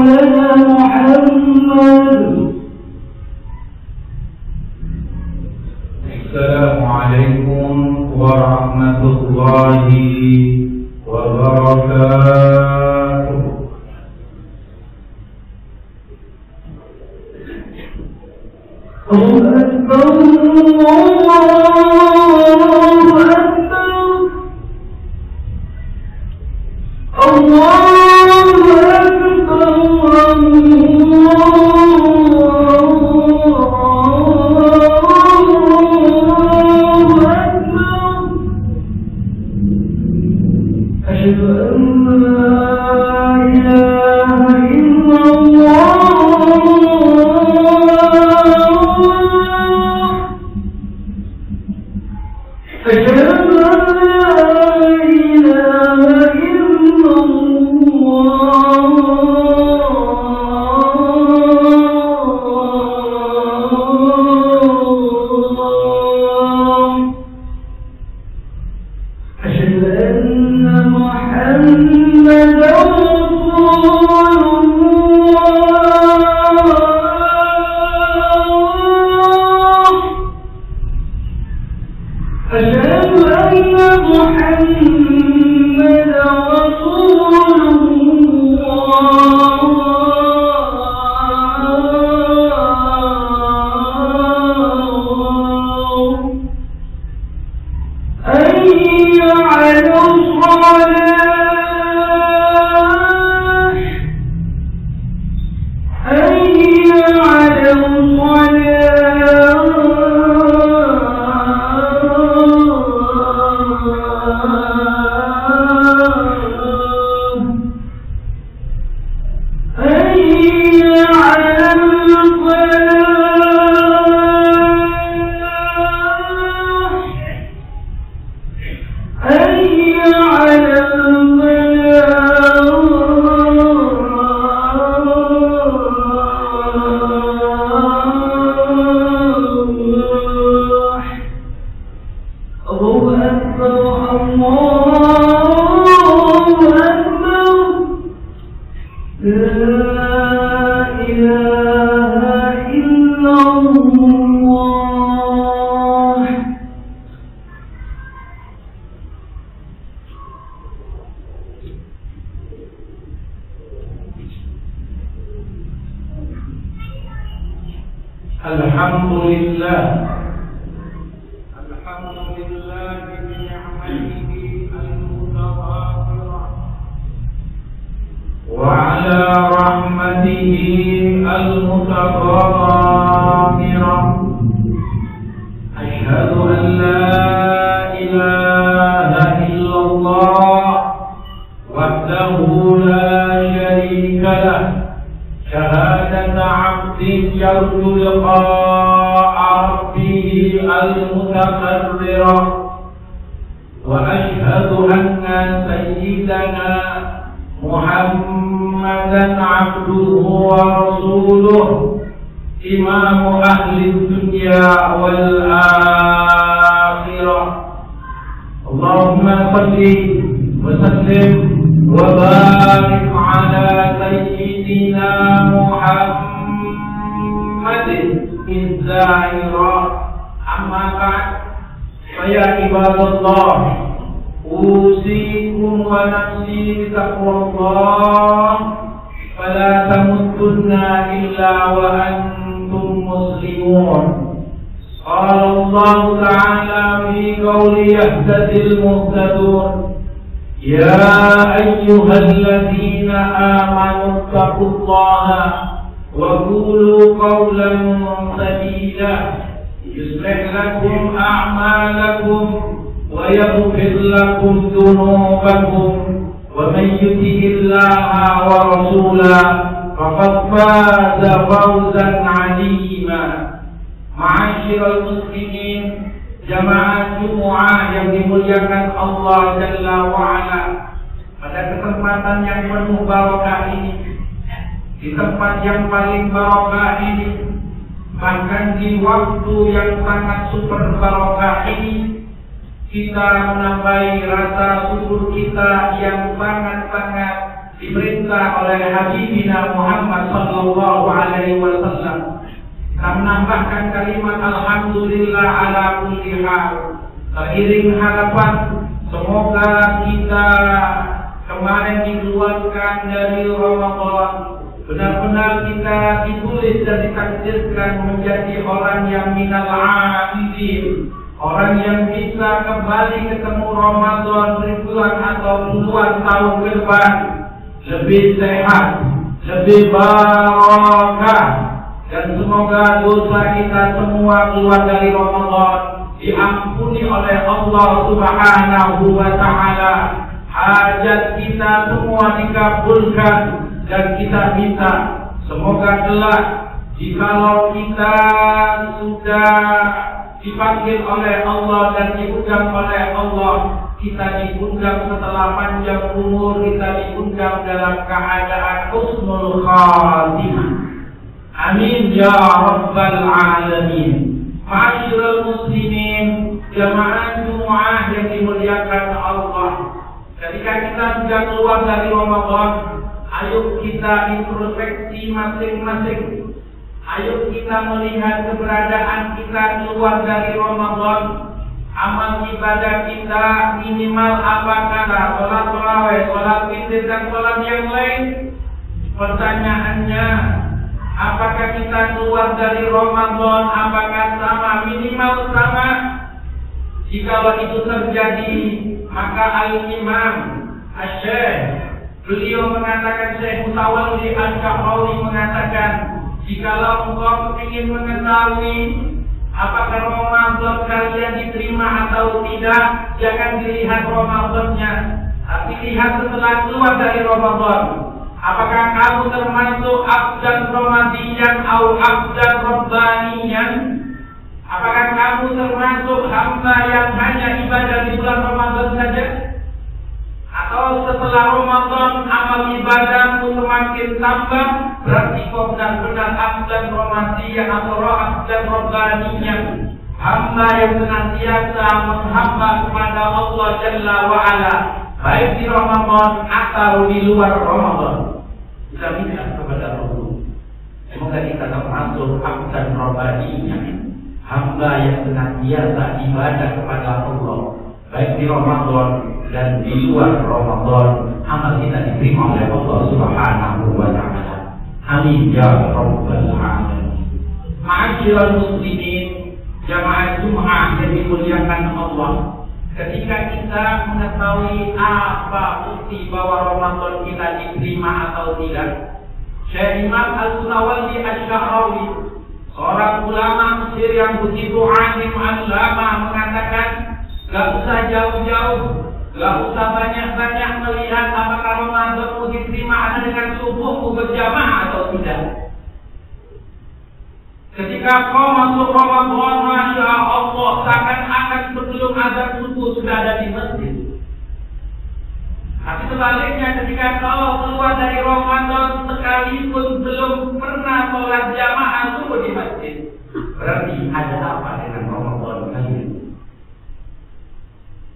Assalamualaikum warahmatullahi wabarakatuh. Allahu Akbar, Allahu Akbar, Allahu kita menambahi rasa syukur kita yang sangat-sangat diperintah oleh Habibina Muhammad sallallahu alaihi wasallam. Kita menambahkan kalimat alhamdulillah ala kulli hal. Seiring harapan semoga kita kemarin dikeluarkan dari Ramadan, benar-benar kita ditulis dan ditakdirkan menjadi orang yang minal aidin, orang yang bisa kembali ketemu Ramadan ribuan atau puluhan tahun ke depan, lebih sehat, lebih barakah, dan semoga dosa kita semua keluar dari Ramadan diampuni oleh Allah Subhanahu wa Ta'ala. Hajat kita semua dikabulkan, dan kita minta semoga kelak jikalau kita sudah dipanggil oleh Allah dan diundang oleh Allah, kita diundang setelah panjang umur, kita diundang dalam keadaan husnul khatimah. Amin ya rabbal alamin. Ma'asyiral muslimin, jamaah Jumat yang dimuliakan Allah. Ketika kita sudah keluar dari Ramadan, ayo kita introspeksi masing-masing. Ayo kita melihat keberadaan kita keluar dari Ramadan. Amal ibadah kita minimal apakah sholat tarawih, sholat witir, dan sholat yang lain? Pertanyaannya, apakah kita keluar dari Ramadan apakah sama, minimal sama? Jika itu terjadi, maka Al-Imam Asy-Syaikh, beliau mengatakan, Syekh Mutawalli Asy-Sya'rawi mengatakan, jikalau engkau ingin mengetahui apakah Ramadan kalian diterima atau tidak, jangan dilihat Ramadannya, tapi lihat setelah keluar dari Ramadan. Apakah kamu termasuk abdan Ramadiyan atau abdan Rabbaniyan? Apakah kamu termasuk hamba yang hanya ibadah di bulan Ramadan saja? Atau setelah Ramadan amal ibadahmu semakin tambah, berarti kau benar-benar abdan Ramadiyan atau abdan Rabbaniyan, hamba yang senantiasa menghamba kepada Allah Jalla wa'ala, baik di Ramadan atau di luar Ramadan. Kita minta kepada Allah, semoga kita termasuk abdan Rabbaniyan, hamba yang senantiasa ibadah kepada Allah, baik di Ramadan dan di luar Ramadan. Amal kita diterima oleh Allah Subhanahu wa Ta'ala. Amin ya rabbal alamin. Ma'asyiral muslimin, jamaah Jumat yang dimuliakan Allah, ketika kita mengetahui apa bukti bahwa Ramadan kita diterima atau tidak, Syekh Imam Al-Mutawalli Asy-Sya'rawi, seorang ulama Mesir yang begitu alim ulama, mengatakan, gak usah jauh-jauh, gak usah banyak-banyak melihat apakah Ramadanmu diterima ada dengan subuhmu berjamaah atau tidak. Ketika kau masuk Ramadan, Masya Allah, seakan-akan sebelum azan subuh sudah ada di masjid. Tapi sebaliknya, ketika kau keluar dari Ramadan sekalipun belum pernah sholat jamaah subuh di masjid, berarti ada apa dengan Ramadan kali ini?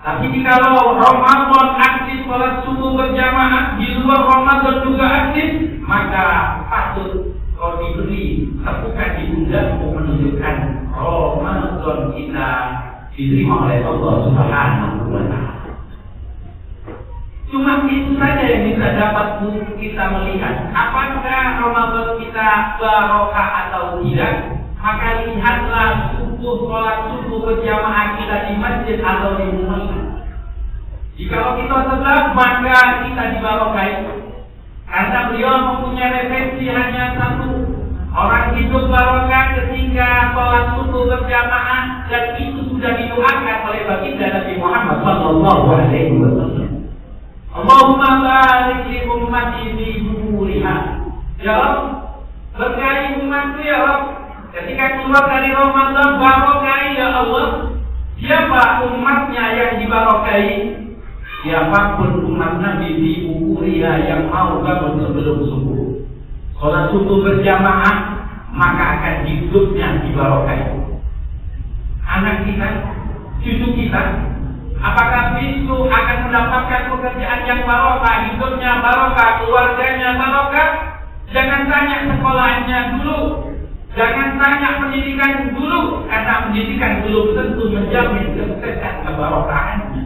Tapi kalau Ramadan aktif sholat subuh berjamaah, di luar Ramadan juga aktif, maka patut kau diberi tepukan di pundakmu menunjukkan Ramadan kita diterima oleh Allah Subhanahu wa Ta'ala. Cuma itu saja yang bisa dapat kita melihat apakah Ramadan kita barokah atau tidak. Maka lihatlah sholat subuh berjamaah kita di masjid atau di rumah. Jika kita tetap, maka kita dibarokai. Karena beliau mempunyai referensi hanya satu. Orang hidup barokah ketika sholat subuh berjamaah, dan itu sudah didoakan oleh baginda Nabi Muhammad sallallahu alaihi wasallam. Allahumma barik li ummati fi buriha. Ya Rabb, berkahi umatku ya Rabb. Ketika keluar dari Ramadan, barokai ya Allah. Siapa umatnya yang dibarokai? Siapapun umat Nabi di buriha yang mau bangun sebelum subuh, sholat subuh berjamaah, maka akan hidupnya dibarokai. Anak kita, cucu kita, Apakah bisu akan mendapatkan pekerjaan yang barokah, hidupnya barokah, keluarganya barokah? Jangan tanya sekolahnya dulu, jangan tanya pendidikan dulu, karena pendidikan belum tentu menjamin kesuksesan kebarokahannya.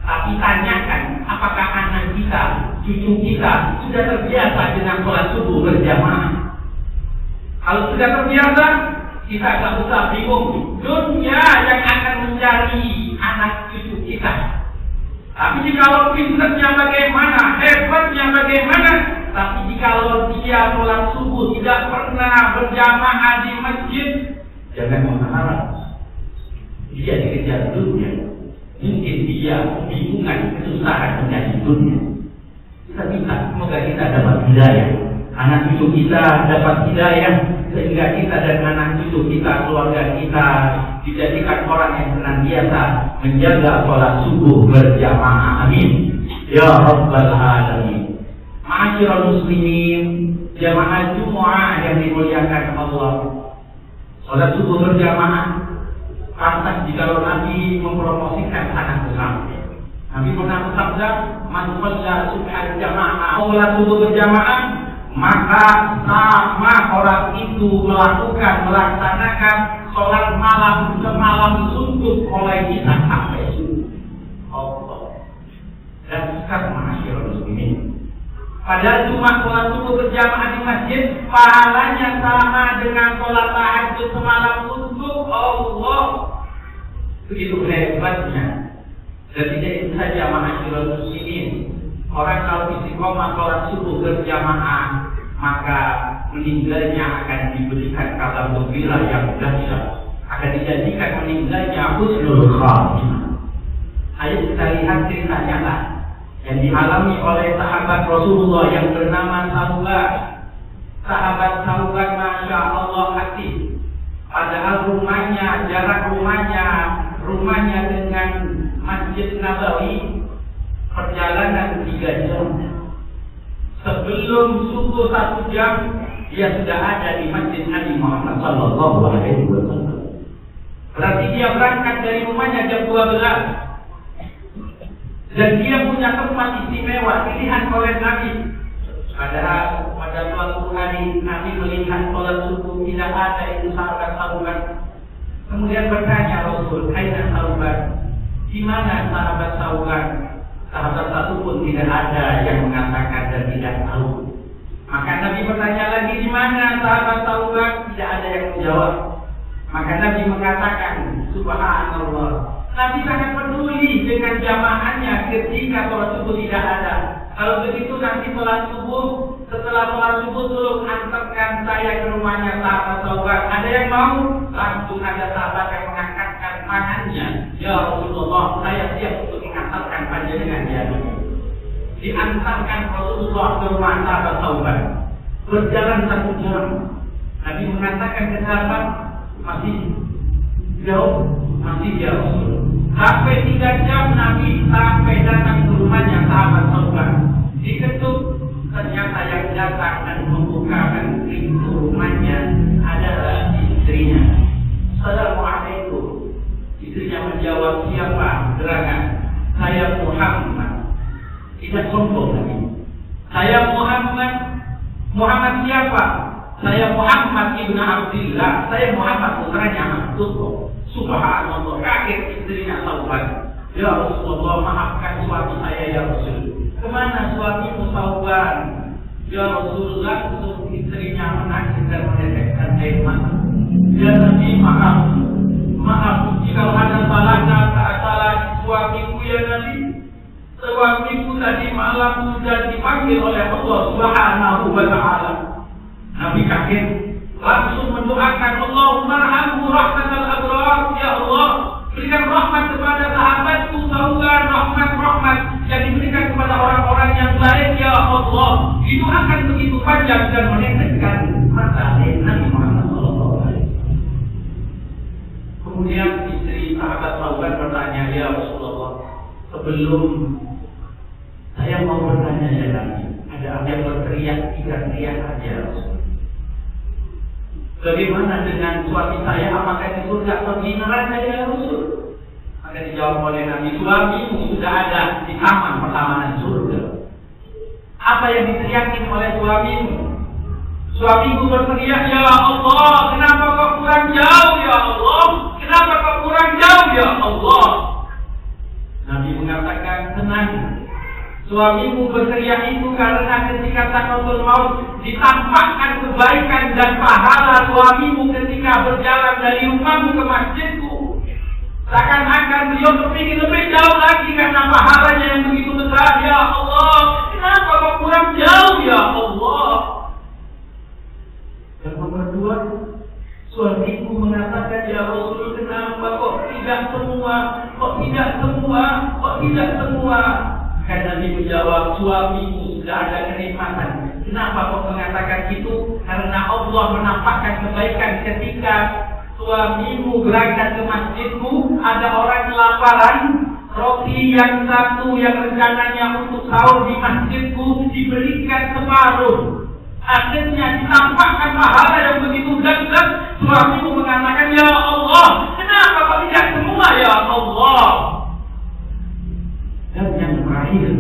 Tapi tanyakan, apakah anak kita, cucu kita sudah terbiasa dengan sholat subuh berjamaah? Kalau sudah terbiasa, kita tak usah bingung. Dunia yang akan mencari anak cucu kita. Tapi jikalau pinternya bagaimana, hebatnya bagaimana, tapi jikalau dia sholat subuh tidak pernah berjamaah di masjid, jangan mengharap dia dikejar dunia. Mungkin dia bingungan, kesusahan menjadi dunia. Kita minta, semoga kita dapat hidayah, anak cucu kita dapat hidayah, sehingga kita dan anak cucu kita, keluarga kita dijadikan orang yang senantiasa menjaga sholat subuh berjamaah. Amin ya rabbal alamin. Ma'asyiral muslimin, jamaah Jumat yang dimuliakan Allah, sholat subuh berjamaah pantas jikalau Nabi mempromosikan sangat besar. Nabi pernah bersabda, "Man shalla subhan jamaah," sholat subuh berjamaah, maka sama orang itu melaksanakan sholat malam semalam suntuk oleh kita sampai subuh. Allah. Dan sekarang ma'asyiral muslimin, padahal cuma sholat subuh berjamaah di masjid, pahalanya sama dengan sholat tahajud semalam suntuk. Allah. Begitu hebatnya. Dan tidak itu saja ma'asyiral muslimin, orang kalau istiqomah sholat subuh berjamaah, maka meninggalnya akan diberikan kabar gembira yang dahsyat, akan dijadikan meninggalnya husnul khatimah. Ayo kita lihat cerita nyata yang dialami oleh sahabat Rasulullah yang bernama Sauban. Sahabat Sauban, masya Allah, hati. Padahal rumahnya, jarak rumahnya dengan Masjid Nabawi perjalanan 3 jam. Sebelum subuh 1 jam, dia sudah ada di Masjid Nabi Muhammad Sallallahu Alaihi Wasallam. Berarti dia berangkat dari rumahnya jam 12. Dan dia punya tempat istimewa pilihan oleh Nabi. Padahal pada suatu hari Nabi melihat sholat subuh tidak ada itu sahabat Sauban. Kemudian bertanya Rasul, "Aina Sauban?" Di mana sahabat Sauban? Sahabat satu pun tidak ada yang mengatakan dan tidak tahu. Maka Nabi bertanya lagi, "Di mana sahabat Sauban?" Tidak ada yang menjawab. Maka Nabi mengatakan, subhanallah, Nabi sangat peduli dengan jamaahnya ketika sholat subuh tidak ada. Kalau begitu nanti sholat subuh, setelah sholat subuh tolong antarkan saya ke rumahnya sahabat Sauban. Ada yang mau? Langsung ada sahabat yang mengangkatkan tangannya. "Ya Rasulullah, saya siap untuk mengantarkan panjenengan dia." Diantarkan Rasulullah ke rumah sahabat Sauban. Berjalan 1 jam. Nabi mengatakan ke sahabat, "Masih jauh, masih jauh." Sampai 3 jam Nabi sampai datang ke rumahnya sahabat Sauban. Diketuk, ternyata yang datang dan membukakan pintu rumahnya adalah istrinya. "Assalamualaikum." Istrinya menjawab, "Siapa gerangan?" "Saya Muhammad." Tidak sombong lagi. "Saya Muhammad." "Muhammad siapa?" "Saya Muhammad ibn Abdillah. Saya Muhammad putranya Abdullah." Subhanallah, kaget istrinya Sauban. "Ya Rasulullah, maafkan suami saya ya Rasul." "Kemana suamimu Sauban?" "Ya Rasulullah," langsung istrinya menangis dan meneteskan air mata. "Ya Nabi, maaf jika ada salah suamiku ya Nabi. Suamiku tadi malam sudah dipanggil oleh Allah Subhanahu wa Ta'ala." Nabi kaget, langsung mendoakan, "Allahumma arhamhu rahmatal abrar." Ya Allah, berikan rahmat kepada sahabatku Sauban, rahmat yang diberikan kepada orang-orang yang baik ya Allah. Didoakan begitu panjang dan meneteskan mata Nabi Muhammad SAW. Kemudian istri sahabat Sauban bertanya, "Ya Rasulullah, sebelum saya mau bertanya ya Nabi, ada yang berteriak 3 teriak aja Rasul. Bagaimana dengan suami saya? Apakah di surga atau di neraka ya Rasul?" Maka dijawab oleh Nabi, suamimu sudah ada di taman pertamanan surga. Apa yang diteriakin oleh suamimu? Suamiku berteriak, ya Allah, kenapa kau kurang jauh ya Allah? Kenapa kau kurang jauh ya Allah? Nabi mengatakan, tenang. Suamimu berteriak itu karena ketika Sakratul Maut ditampakkan kebaikan dan pahala suamimu ketika berjalan dari rumahmu ke masjidku. Seakan-akan beliau berpikir lebih jauh lagi karena pahalanya yang begitu besar. Ya Allah, kenapa kau kurang jauh ya Allah? Yang nomor dua, suamiku mengatakan, ya Rasul, kenapa kok tidak semua? Kok tidak semua? Kok tidak semua? Karena Nabi menjawab, suamimu sudah ada kenikmatan. Kenapa kok mengatakan itu? Karena Allah menampakkan kebaikan ketika suamimu berangkat ke masjidmu, ada orang kelaparan, roti yang satu yang rencananya untuk sahur di masjidku diberikan separuh. Akhirnya ditampakkan pahala yang begitu dahsyat. Suamimu mengatakan, ya Allah, kenapa kok tidak semua ya Allah? Dan yang terakhir,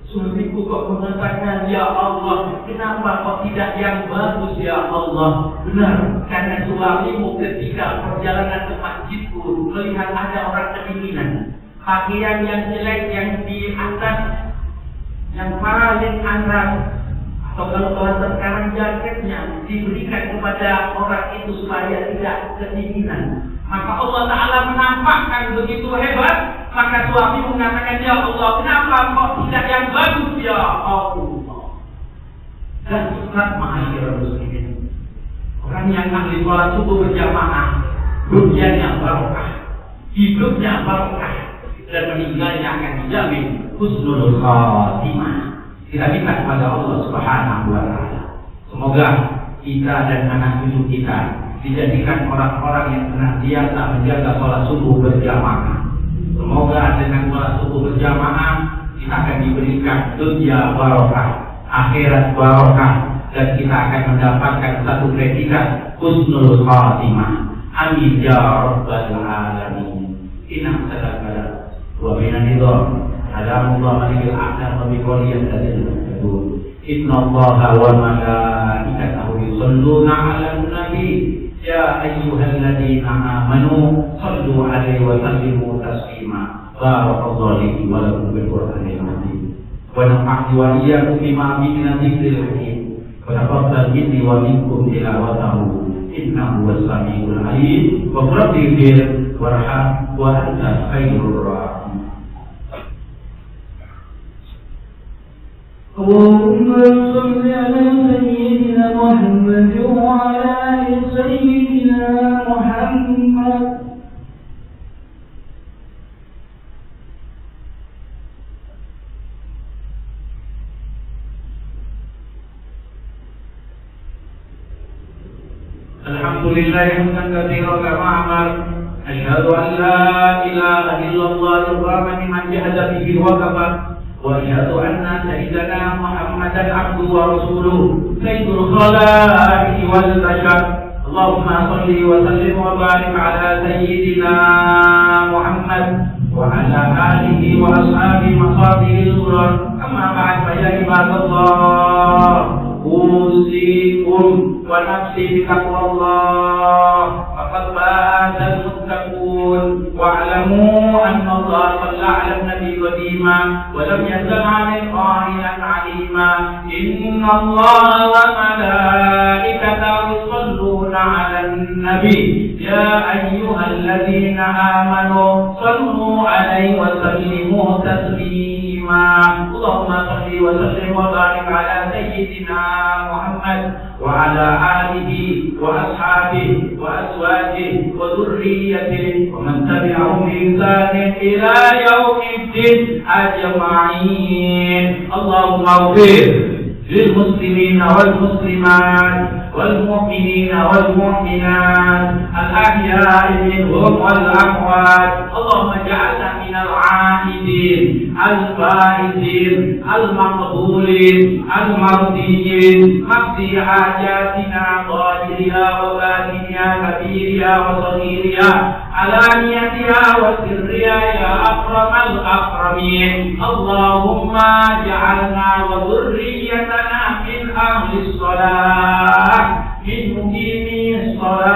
suamiku kok mengatakan, ya Allah, kenapa kok tidak yang bagus ya Allah? Benar, karena suamimu ketika perjalanan ke masjidku melihat ada orang kedinginan, pakaian yang jelek yang di atas, yang paling atas, atau kalau bahasa sekarang jaketnya diberikan kepada orang itu supaya tidak kedinginan. Maka Allah Ta'ala menampakkan begitu hebat. Maka suami mengatakan, ya Allah, kenapa kok tidak yang bagus ya Allah? Dan Ustaz ma'asyiral muslimin, orang yang ahli sholat subuh berjamaah, dunianya barokah, hidupnya barokah, dan meninggalnya akan dijamin husnul khatimah. Kita minta kepada Allah Subhanahu wa Ta'ala, semoga kita dan anak cucu kita dijadikan orang-orang yang senantiasa menjaga sholat subuh berjamaah. Semoga dengan sholat subuh berjamaah kita akan diberikan dunia barokah, akhirat barokah, dan kita akan mendapatkan satu predikat husnul khatimah. Amin ya rabbal alamin. Inna sadaqah wa binanidham alamullah malikil a'lam wa biqoliyat tadil. Inna allaha wa malaikatahu yusalluna ala nabi. Ya ayyuhalladzina amanu sallu alaihi wa sallimu taslima. Barakallahu li wa lakum bil Qur'anil azim. Wa nafa'ni wa iyyakum bima fihi min dzikril hakim. Wa taqabbal minni wa minkum tilawatahu. Innahu was-sami'ul 'alim. Wa rabbir warham wa anta khairur rahim. اللهم صل على سيدنا محمد وعلى آل سيدنا محمد. الحمد لله حمدا كثيرا كما أمر. أشهد أن لا إله إلا الله إكراما لمن جهد به وكفر. وأشهد أن سيدنا محمدا عبده ورسوله سيد الخلائق والبشر. اللهم صل وسلم وبارك على سيدنا محمد وعلى آله وأصحابه مصابيح الغرر. أما بعد فيا عباد الله، أوصيكم ونفسي بتقوى الله، فقد فاز المتقون. واعلموا أن الله صلى على النبي قديما ولم يزل عن قائلا عليما. إن الله وملائكته يصلون على النبي يا أيها الذين آمنوا صلوا عليه وسلموا تسليما. اللهم صل وسلم وبارك على سيدنا محمد وعلى آله وأصحابه وأزواجه وذريته ومن تبعهم بإحسان إلى يوم الدين أجمعين. اللهم اغفر للمسلمين والمسلمات والمؤمنين والمؤمنات الأحياء منهم والأموات. اللهم اجعلنا من العائدين الفائزين المقبولين المرضيين مقضي حاجاتنا ظاهرها وباطنها كبيرها وصغيرها علانيتها وسرها يا أكرم الأكرمين. اللهم اجعلنا وذريتنا من أهل الصلاة من مقيمي الصلاة،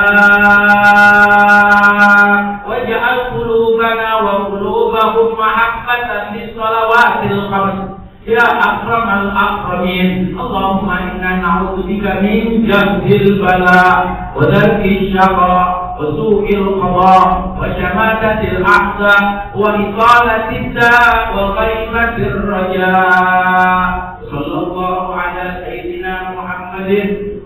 واجعل قلوبنا وقلوبهم محبة للصلوات الخمس يا أكرم الأكرمين. اللهم إنا نعوذ بك من جهد البلاء ودرك الشقاء وسوء القضاء وشماتة الأعداء وإطالة الداء وغيبة الرجاء. صلى الله على سيدنا محمد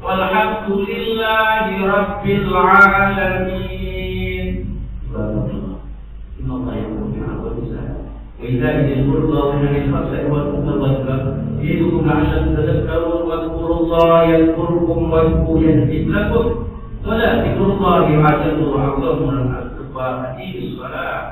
والحمد لله رب العالمين. إن الله يأمر بالعدل والإحسان وإيتاء ذي القربى وينهى عن الفحشاء والمنكر والبغي يعظكم لعلكم تذكرون. واذكروا الله يذكركم واشكروه يزد لكم ولذكر الله أعظم وأعظم من الصلاة.